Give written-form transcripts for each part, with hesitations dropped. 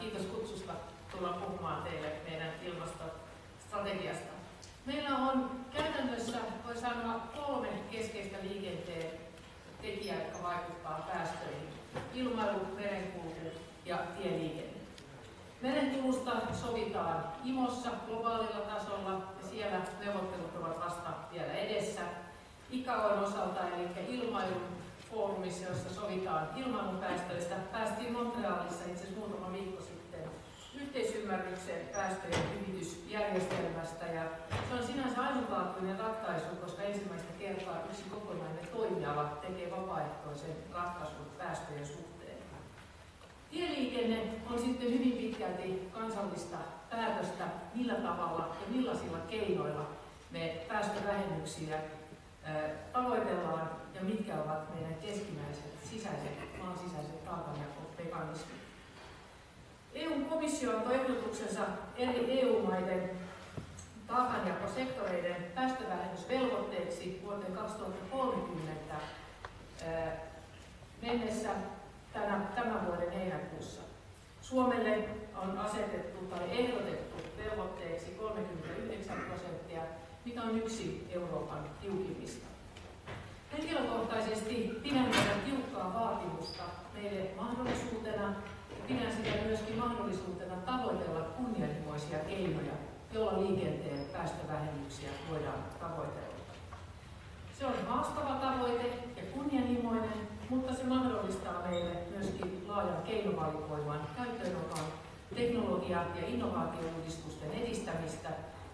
kiitos kutsusta tulla puhumaan teille meidän ilmastostrategiasta. Meillä on käytännössä, voi sanoa, 3 keskeistä liikenteen tekijää, jotka vaikuttavat päästöihin. Ilmailu, merenkulku ja tieliikenne. Merenkulusta sovitaan IMOssa globaalilla tasolla ja siellä neuvottelut ovat vasta vielä edessä. ICAOn osalta eli ilmailun foorumissa, jossa sovitaan ilmailupäästöistä, päästiin Montrealissa itse asiassa muutama viikko sitten yhteisymmärrykseen päästöjen hyvitysjärjestelmästä. Ja se on sinänsä ainutlaatuinen ratkaisu, koska ensimmäistä kertaa yksi kokonainen toimiala tekee vapaaehtoisen ratkaisun päästöjen suhteen. Tieliikenne on sitten hyvin pitkälti kansallista päätöstä, millä tavalla ja millaisilla keinoilla me päästövähennyksiä tavoitellaan ja mitkä ovat meidän keskinäiset maan sisäiset taakanjakomekanismit. EU-komissio antoi ehdotuksensa eri EU-maiden taakanjakosektoreiden päästövähennysvelvoitteeksi vuoteen 2030 mennessä tämän vuoden heinäkuussa. Suomelle on asetettu tai ehdotettu velvoitteeksi 39%, mikä on yksi Euroopan tiukimmista. Henkilökohtaisesti pidän tätä tiukkaa vaatimusta meille mahdollisuutena ja pidän sitä myöskin mahdollisuutena tavoitella kunnianhimoisia keinoja, joilla liikenteen päästövähennyksiä voidaan tavoitella. Se on haastava tavoite ja kunnianhimoinen, mutta se mahdollistaa meille myöskin laajan keinovalikoiman käyttöönoton teknologia- ja innovaatiouudistusten edistämistä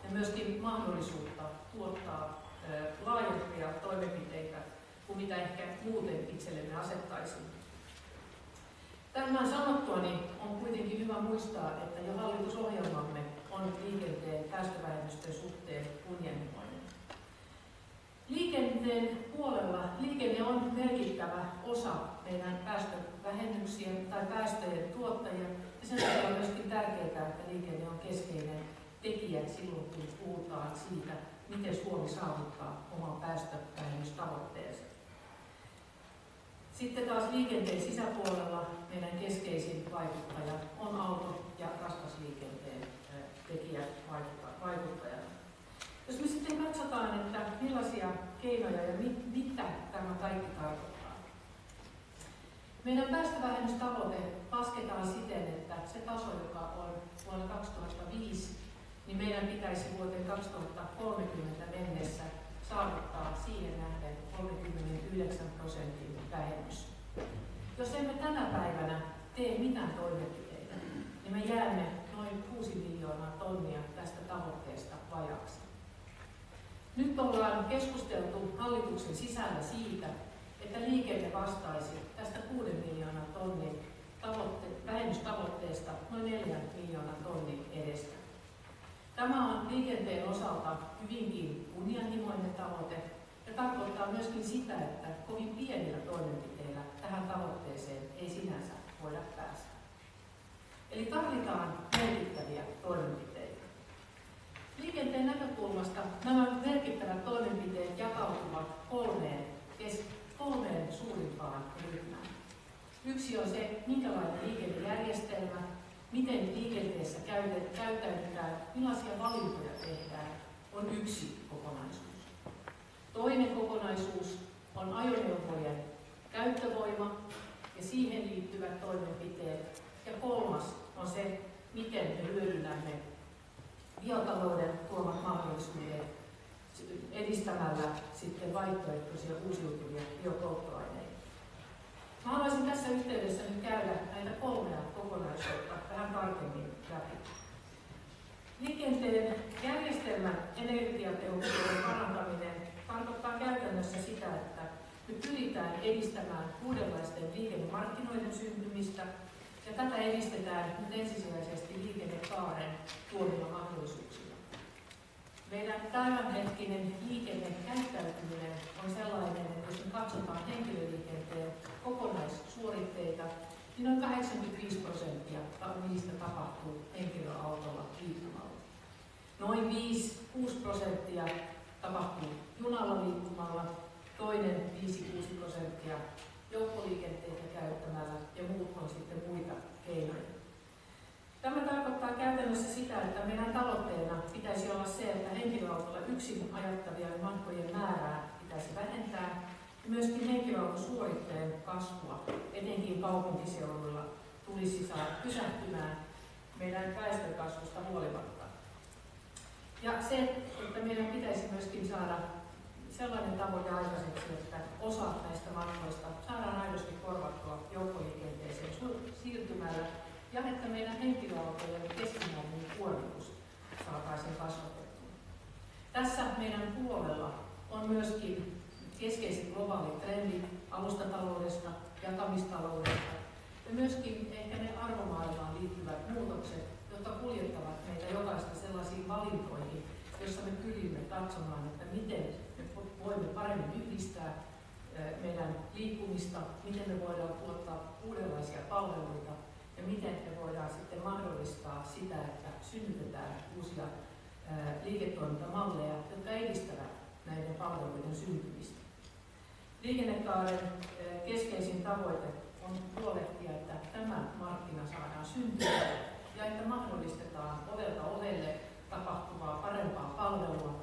ja myöskin mahdollisuutta tuottaa laajempia toimenpiteitä kuin mitä ehkä muuten itsellemme asettaisimme. Tämän sanottuani on kuitenkin hyvä muistaa, että jo hallitusohjelmamme on liikenteen päästövähennysten suhteen kunnianhimoinen. Liikenteen puolella liikenne on merkittävä osa meidän päästövähennyksien tai päästöjen tuottajia, ja sen takia on myöskin tärkeää, että liikenne on keskeinen tekijä silloin, kun puhutaan siitä, miten Suomi saavuttaa oman päästövähennystavoitteensa. Sitten taas liikenteen sisäpuolella meidän keskeisin vaikuttaja on auto- ja raskasliikenteen tekijät vaikuttajana. Jos me sitten katsotaan, että millaisia keinoja ja mitä tämä kaikki tarkoittaa. Meidän päästövähennystavoite lasketaan siten, että se taso, joka on vuonna 2005, niin meidän pitäisi vuoteen 2030 mennessä saavuttaa siihen nähden 39% vähennys. Jos emme tänä päivänä tee mitään toimenpiteitä, niin me jäämme noin 6 miljoonaa tonnia tästä tavoitteesta vajaaksi. Nyt ollaan keskusteltu hallituksen sisällä siitä, että liikenne vastaisi tästä 6 miljoonan tonnin vähennystavoitteesta noin 4 miljoonan tonnin edestä. Tämä on liikenteen osalta hyvinkin kunnianhimoinen tavoite ja tarkoittaa myöskin sitä, että kovin pienillä toimenpiteillä tähän tavoitteeseen ei sinänsä voida päästä. Eli tarvitaan merkittäviä toimenpiteitä. Liikenteen näkökulmasta nämä merkittävät toimenpiteet jakautuvat kolmeen suurimpaan ryhmään. Yksi on se, minkälainen liikennejärjestelmä, miten liikenteessä käyttäydytään, millaisia valintoja tehdään, on yksi kokonaisuus. Toinen kokonaisuus on ajoneuvojen käyttövoima ja siihen liittyvät toimenpiteet. Ja kolmas on se, miten me hyödynnämme biotalouden tuomat mahdollisuudet edistämällä sitten vaihtoehtoisia uusiutuvia biopolttoaineita. Mä haluaisin tässä yhteydessä nyt käydä näitä 3 kokonaisuutta vähän tarkemmin läpi. Liikenteen järjestelmän energiatehokkuuden parantaminen tarkoittaa käytännössä sitä, että me pyritään edistämään uudenlaisten liikennemarkkinoiden syntymistä, ja tätä edistetään nyt ensisijaisesti liikennekaaren tuomilla mahdollisuuksilla. Meidän tämänhetkinen liikennekäyttäytyminen on sellainen, että jos me katsotaan henkilöliikenteen kokonaissuoritteita, niin noin 85% niistä tapahtuu henkilöautolla liikkumalla. Noin 5-6% tapahtuu junalla liikkumalla, toinen 5-6% joukkoliikenteitä käyttämällä ja muut on sitten muita keinoja. sitä, että meidän tavoitteena pitäisi olla se, että henkilöautolla yksin ajattavien matkojen määrää pitäisi vähentää ja myöskin henkilöautosuoritteen kasvua, etenkin kaupunkiseuduilla, tulisi saada pysähtymään meidän väestönkasvusta huolimatta. Ja se, että meidän pitäisi myöskin saada sellainen tavoite aikaiseksi, että osa näistä matkoista saadaan aidosti korvattua joukkoliikenteeseen siirtymällä ja että meidän henkilöautojen keskimääräinen kuormitus saataisiin kasvatettua. Tässä meidän puolella on myöskin keskeiset globaalit trendit alustataloudesta, jakamistaloudesta ja myöskin ehkä ne arvomaailmaan liittyvät muutokset, jotka kuljettavat meitä jokaista sellaisiin valintoihin, joissa me pyrimme katsomaan, että miten me voimme paremmin yhdistää meidän liikkumista, miten me voidaan tuottaa uudenlaisia palveluita ja miten me voidaan sitten mahdollistaa sitä, että synnytetään uusia liiketoimintamalleja, jotka edistävät näiden palveluiden syntymistä. Liikennekaaren keskeisin tavoite on huolehtia, että tämä markkina saadaan syntymään ja että mahdollistetaan ovelta ovelle tapahtuvaa parempaa palvelua,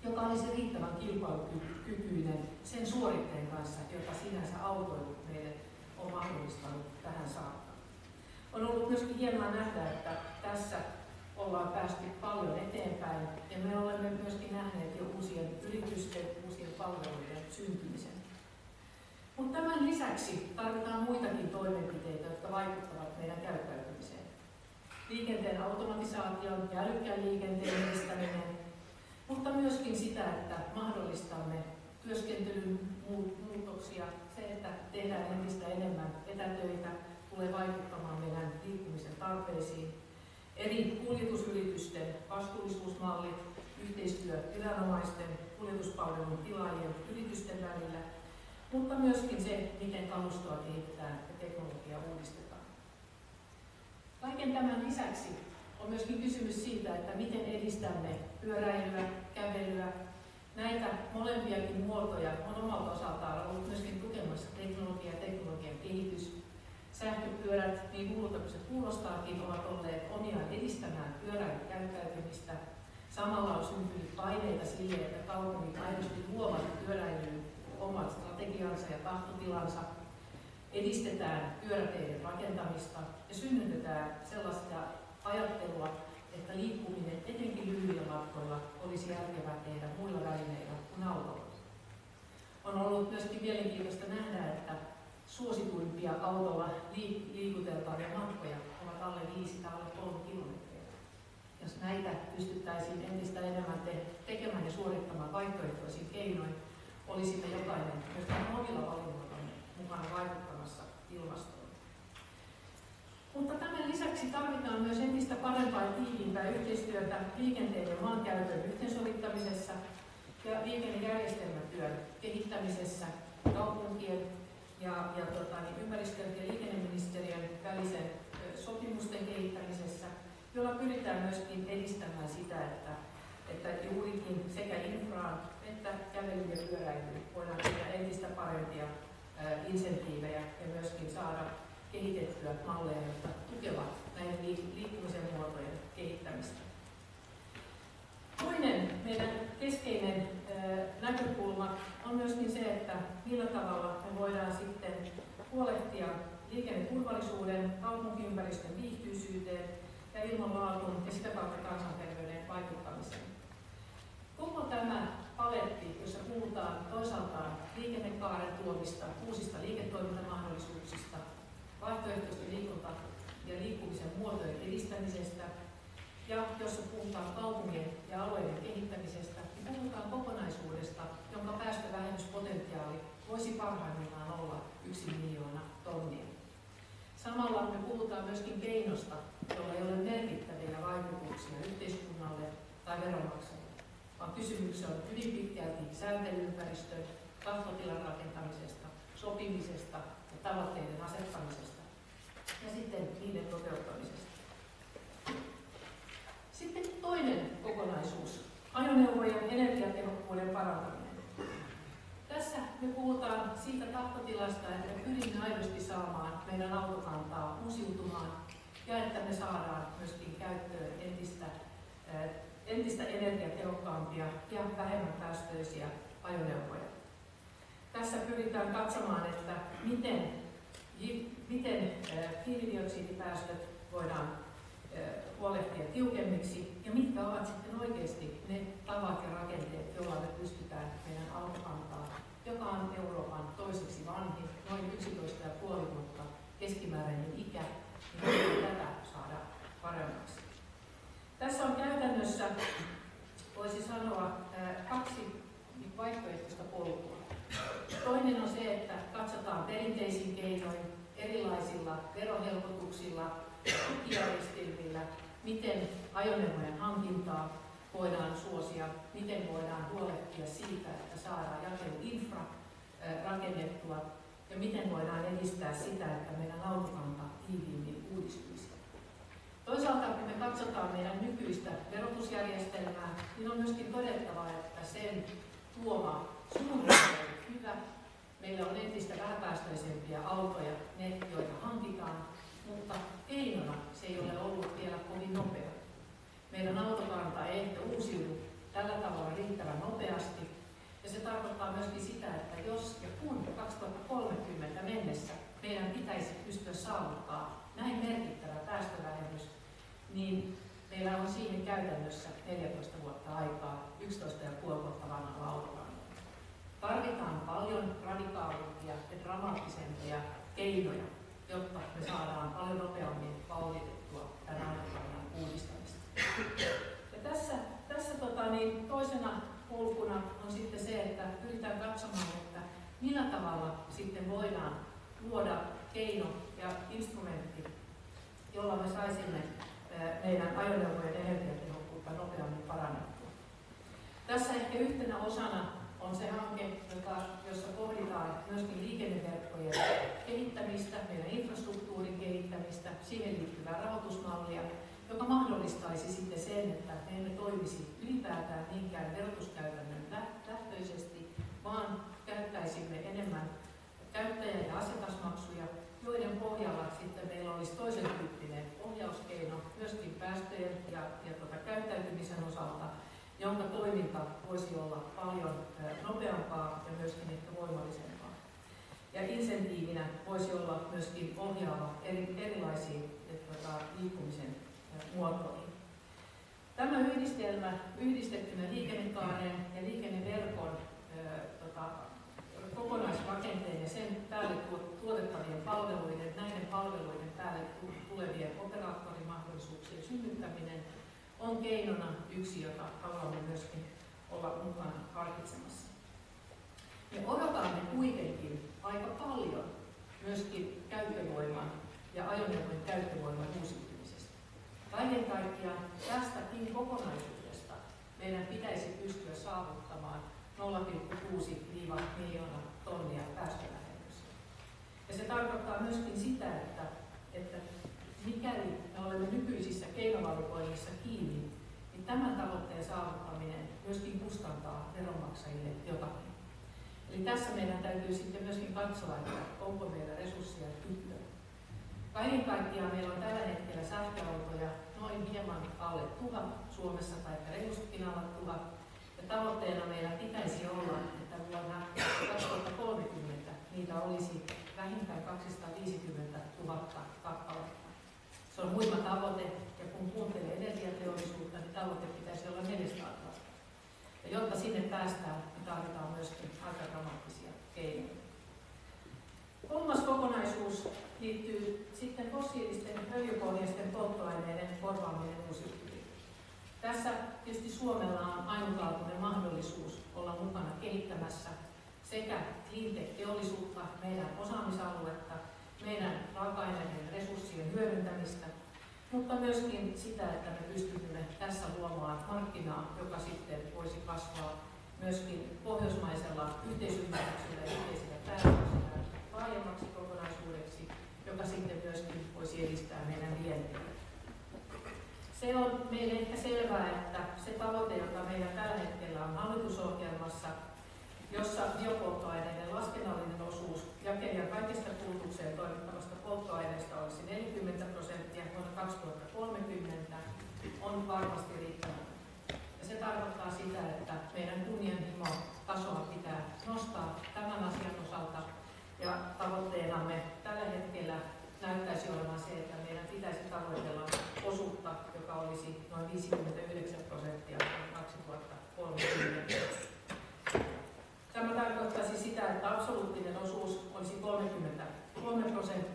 joka olisi riittävän kilpailukykyinen sen suoritteen kanssa, jota sinänsä autoilu meille on mahdollistanut tähän saakka. On ollut myöskin hienoa nähdä, että tässä ollaan päästy paljon eteenpäin ja me olemme myöskin nähneet jo uusien yritysten, uusien palveluiden syntymisen. Mutta tämän lisäksi tarvitaan muitakin toimenpiteitä, jotka vaikuttavat meidän käyttäytymiseen. Liikenteen automatisaation ja älykkään liikenteen edistäminen, mutta myöskin sitä, että mahdollistamme työskentelyn muutoksia, se, että tehdään entistä enemmän etätöitä, tulee vaikuttamaan meidän liikkumisen tarpeisiin. Eri kuljetusyritysten vastuullisuusmallit, yhteistyö viranomaisten, kuljetuspalvelun tilaajien, yritysten välillä, mutta myöskin se, miten kalustoa kehitetään ja teknologiaa uudistetaan. Kaiken tämän lisäksi on myöskin kysymys siitä, että miten edistämme pyöräilyä, kävelyä. Näitä molempiakin muotoja on omalta osaltaan ollut myöskin tukemassa teknologian kehitys. Sähköpyörät, niin hullulta kuin se kuulostaakin, ovat olleet omiaan edistämään pyöräilykäyttäytymistä. Samalla on syntynyt paineita sille, että kaupungit aidosti luovat pyöräilyyn omat strategiansa ja tahtotilansa. Edistetään pyöräteiden rakentamista ja synnytetään sellaista ajattelua, että liikkuminen etenkin lyhyillä matkoilla olisi järkevää tehdä muilla välineillä kuin autolla. On ollut myöskin mielenkiintoista nähdä, että suosituimpia autolla liikuteltavia matkoja ovat alle 5 tai alle 3 kilometriä. Jos näitä pystyttäisiin entistä enemmän tekemään ja suorittamaan vaihtoehtoisin keinoin, olisimme jokainen myös omilla valinnoillamme mukana vaikuttamassa ilmastoon. Mutta tämän lisäksi tarvitaan myös entistä parempaa ja tiiviimpää yhteistyötä liikenteen ja maankäytön yhteensovittamisessa ja liikennejärjestelmätyön kehittämisessä kaupunkien ja ympäristö- ja liikenneministeriön välisen sopimusten kehittämisessä, jolla pyritään myöskin edistämään sitä, että juurikin sekä infraan että kävelyyn ja pyöräilyyn voidaan tehdä entistä parempia insentiivejä ja myöskin saada kehitettyä malleja, jotka tukevat näiden liikkumisen muotojen kehittämistä. Toinen meidän keskeinen näkökulma on myöskin se, että millä tavalla me voidaan sitten huolehtia liikenneturvallisuuden, kaupunkiympäristön viihtyisyyteen ja ilmanlaatuun ja sitä kautta kansanterveyden vaikuttamiseen. Koko tämä paletti, jossa puhutaan toisaalta liikennekaaren tuomista uusista liiketoimintamahdollisuuksista, vaihtoehtoisten liikunta- ja liikkumisen muotojen edistämisestä ja jossa puhutaan kaupungin ja alueiden kehittämisestä, niin puhutaan kokonaisuudesta, jonka päästövähennyspotentiaali voisi parhaimmillaan olla 1 miljoona tonnia. Samalla me puhutaan myöskin keinosta, jolla ei ole merkittäviä vaikutuksia yhteiskunnalle tai veronmaksajille, vaan kysymyksessä on hyvin pitkälti sääntelyympäristön, tahtotilan rakentamisesta, sopimisesta ja tavoitteiden asettamisesta ja sitten niiden toteuttamisesta. Sitten toinen kokonaisuus, ajoneuvojen energiatehokkuuden parantaminen. Tässä me puhutaan siitä tahtotilasta, että pyrimme aidosti saamaan meidän autokantaa uusiutumaan ja että me saadaan myöskin käyttöön entistä energiatehokkaampia ja vähemmän päästöisiä ajoneuvoja. Tässä pyritään katsomaan, että miten hiilidioksidipäästöt voidaan huolehtia tiukemmiksi ja mitkä ovat sitten oikeasti ne tavat ja rakenteet, joilla me pystytään meidän autokantaa, joka on Euroopan toiseksi vanhin, noin 11,5 vuotta keskimääräinen ikä, niin tätä saada paremmaksi. Tässä on käytännössä, voisi sanoa, 2 vaihtoehtoista polkua. Toinen on se, että katsotaan perinteisin keinoin, erilaisilla verohelpotuksilla, tukijärjestelmillä, miten ajoneuvojen hankintaa voidaan suosia, miten voidaan huolehtia siitä, että saadaan jakeluinfra rakennettua ja miten voidaan edistää sitä, että meidän autokanta tiiviimmin uudistuisi. Toisaalta kun me katsotaan meidän nykyistä verotusjärjestelmää, niin on myöskin todettava, että sen tuoma suunta on hyvä. Meillä on entistä vähäpäästöisempiä autoja, ne joita hankitaan, mutta keinona se ei ole ollut vielä kovin nopea. Meidän autokanta ei ehkä uusiudu tällä tavalla riittävän nopeasti. Ja se tarkoittaa myöskin sitä, että jos ja kun 2030 mennessä meidän pitäisi pystyä saavuttaa näin merkittävä päästövähennys, niin meillä on siihen käytännössä 14 vuotta aikaa 11,5 vuotta vanhalla autokannalla. Tarvitaan paljon radikaalimpia ja dramaattisempia keinoja, jotta me saadaan paljon nopeammin vauhditettua tämän autokannan uudistamista. Ja tässä toisena polkuna on sitten se, että pyritään katsomaan, että millä tavalla sitten voidaan luoda keino ja instrumentti, jolla me saisimme meidän ajoneuvojen energiatehokkuutta nopeammin parannettua. Tässä ehkä yhtenä osana on se hanke, jossa pohditaan myöskin liikenneverkkojen kehittämistä, meidän infrastruktuurin kehittämistä, siihen liittyvää rahoitusmallia, joka mahdollistaisi sitten sen, että me emme toimisi ylipäätään niinkään verotuskäytännön lähtöisesti, vaan käyttäisimme enemmän käyttäjä- ja asiakasmaksuja, joiden pohjalla sitten meillä olisi toisen tyyppinen ohjauskeino myöskin päästöjen ja käyttäytymisen osalta, jonka toiminta voisi olla paljon nopeampaa ja myöskin ehkä voimallisempaa. Ja insentiivinä voisi olla myöskin ohjaava erilaisiin liikkumisen muotoihin. Tämä yhdistelmä yhdistettynä liikennekaaren ja liikenneverkon kokonaisrakenteen ja sen päälle tuotettavien palveluiden, näiden palveluiden päälle tulevien operaattorimahdollisuuksien synnyttäminen on keinona yksi, jota haluamme myöskin olla mukana harkitsemassa. Me odotamme kuitenkin aika paljon myöskin käyttövoiman ja ajoneuvojen käyttövoiman uusiutumisesta. Kaiken kaikkiaan tästäkin kokonaisuudesta meidän pitäisi pystyä saavuttamaan 0,6–1 tonnia päästövähennystä. Ja se tarkoittaa myöskin sitä, että mikäli me olemme nykyisissä keinovalikoinnissa kiinni, niin tämän tavoitteen saavuttaminen myöskin kustantaa veronmaksajille jotakin. Eli tässä meidän täytyy sitten myöskin katsoa, että onko meillä resursseja kykyä. Kaiken kaikkiaan meillä on tällä hetkellä sähköautoja noin hieman alle 1000 Suomessa tai reilustikin alle 1000. Ja tavoitteena meillä pitäisi olla, että vuonna 2030 niitä olisi vähintään 250 000 kappaletta. Se on huima tavoite, ja kun kuuntelee energiateollisuutta, niin tavoite pitäisi olla 400 000. Ja jotta sinne päästään, niin tarvitaan myöskin aika dramaattisia keinoja. Kolmas kokonaisuus liittyy sitten fossiilisten öljypohjaisten polttoaineiden korvaaminen uusiutuvilla. Tässä tietysti Suomella on ainutlaatuinen mahdollisuus olla mukana kehittämässä sekä cleantech-teollisuutta, meidän osaamisaluetta, meidän raaka-aineiden resurssien hyödyntämistä, mutta myöskin sitä, että me pystymme tässä luomaan markkinaa, joka sitten voisi kasvaa myöskin pohjoismaisella yhteisymmärryksellä ja yhteisillä päätöksillä laajemmaksi kokonaisuudeksi, joka sitten myöskin voisi edistää meidän vientiä. Se on meille ehkä selvää, että se tavoite, joka meillä tällä hetkellä on hallitusohjelmassa, jossa biopolttoaineiden laskennallinen osuus jakelijan kaikista kulutukseen toimittavasta polttoaineesta olisi 40% vuonna varmasti riittämätön. Ja se tarkoittaa sitä, että meidän kunnianhimotasoa pitää nostaa tämän asian osalta. Ja tavoitteenamme tällä hetkellä näyttäisi olevan se, että meidän pitäisi tavoitella osuutta, joka olisi noin 59% 2030. Tämä tarkoittaisi sitä, että absoluuttinen osuus olisi 33%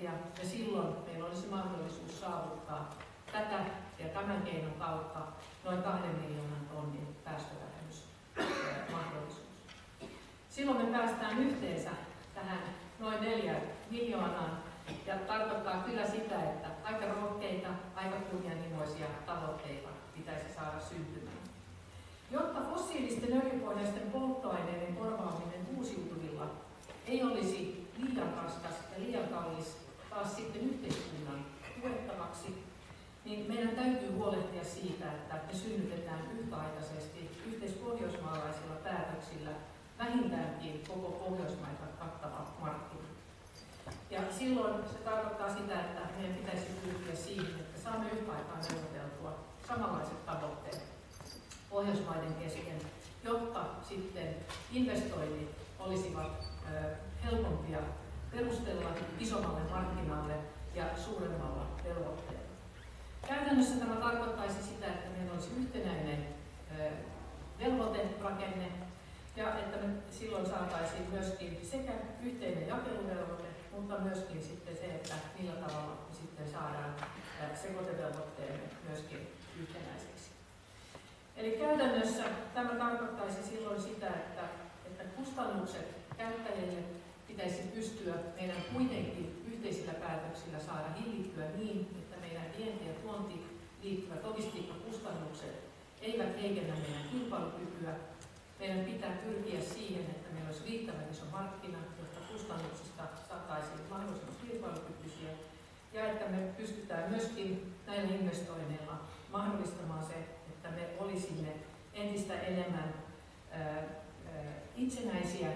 ja silloin meillä olisi mahdollisuus saavuttaa tätä ja tämän keinon kautta noin 2 miljoonan tonnin päästövähennysmahdollisuus. Silloin me päästään yhteensä tähän noin 4 miljoonaan ja tarkoittaa kyllä sitä, että aika rohkeita, aika kunnianhimoisia tavoitteita pitäisi saada syntymään. Jotta fossiilisten öljypohjaisten polttoaineiden korvaaminen uusiutuvilla ei olisi liian raskas ja liian kallis taas sitten yhteiskunnan tuettavaksi, niin meidän täytyy huolehtia siitä, että me synnytetään yhtäaikaisesti yhteispohjoismaalaisilla päätöksillä vähintäänkin koko Pohjoismaita kattava markkina. Ja silloin se tarkoittaa sitä, että meidän pitäisi pyrkiä siihen, että saamme yhtä aikaa neuvoteltua samanlaiset tavoitteet Pohjoismaiden kesken, jotta sitten investoinnit olisivat helpompia perustella isommalle markkinalle ja suuremmalla velvoitteella. Käytännössä tämä tarkoittaisi sitä, että meillä olisi yhtenäinen velvoiterakenne ja että me silloin saataisiin myöskin sekä yhteinen jakeluvelvoite, mutta myöskin sitten se, että millä tavalla me sitten saadaan sekoitevelvoitteemme myöskin yhtenäiseksi. Eli käytännössä tämä tarkoittaisi silloin sitä, että kustannukset käyttäjille pitäisi pystyä meidän kuitenkin yhteisillä päätöksillä saada hillittyä niin, että meidän vienti- ja tuontiin liittyvät logistiikkakustannukset eivät heikennä meidän kilpailukykyä. Meidän pitää pyrkiä siihen, että meillä olisi riittävän iso markkina, jotta kustannuksista saataisiin mahdollisimman kilpailukykyisiä ja että me pystytään myöskin näillä investoinneilla mahdollistamaan se, että me olisimme entistä enemmän itsenäisiä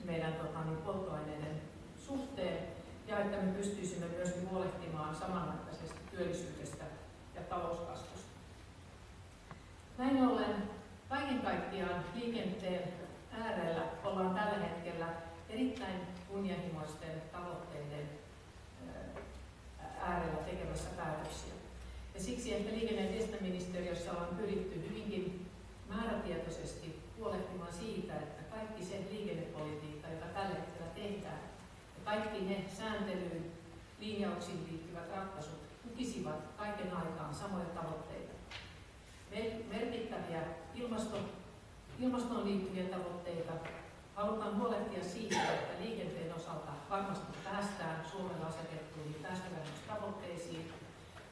meidän polttoaineiden suhteen ja että me pystyisimme myöskin huolehtimaan samanaikaisesti työllisyydestä ja talouskasvusta. Näin ollen kaiken kaikkiaan liikenteen äärellä ollaan tällä hetkellä erittäin kunnianhimoisten tavoitteiden äärellä tekemässä päätöksiä. Ja siksi ehkä liikenne- ja viestintäministeriössä on pyritty hyvinkin määrätietoisesti huolehtimaan siitä, että kaikki se liikennepolitiikka, jota tällä hetkellä tehdään, ja kaikki ne sääntelyyn, linjauksiin liittyvät ratkaisut tukisivat kaiken aikaan samoja tavoitteita. Merkittäviä ilmastoon liittyviä tavoitteita. Halutaan huolehtia siitä, että liikenteen osalta varmasti päästään Suomella asetettuihin päästövähennystavoitteisiin.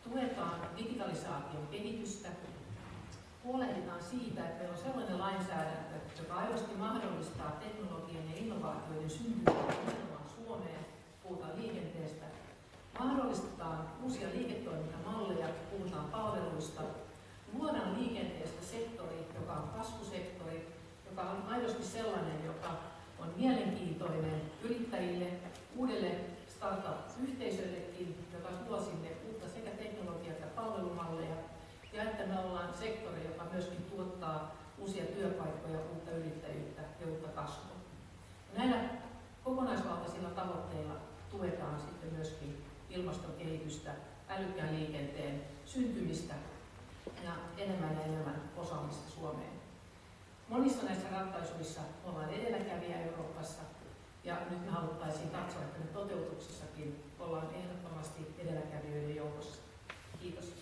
Tuetaan digitalisaation kehitystä. Huolehditaan siitä, että meillä on sellainen lainsäädäntö, joka aidosti mahdollistaa teknologian ja innovaatioiden syntymistä nimenomaan Suomeen, puhutaan liikenteestä. Mahdollistetaan uusia liiketoimintamalleja, puhutaan palveluista. Luodaan liikenteestä sektori, joka on kasvusektori, joka on aidosti sellainen, joka on mielenkiintoinen yrittäjille, uudelle startup-yhteisöllekin, joka tuo sinne uutta sekä teknologiaa että palvelumalleja, ja että me ollaan sektori, joka myöskin tuottaa uusia työpaikkoja, uutta yrittäjyyttä ja uutta kasvua. Näillä kokonaisvaltaisilla tavoitteilla tuetaan sitten myöskin ilmastokehitystä, älykkään liikenteen syntymistä ja enemmän osaamista Suomeen. Monissa näissä ratkaisuissa ollaan edelläkävijä Euroopassa ja nyt me haluttaisiin katsoa, että me toteutuksessakin ollaan ehdottomasti edelläkävijöiden joukossa. Kiitos.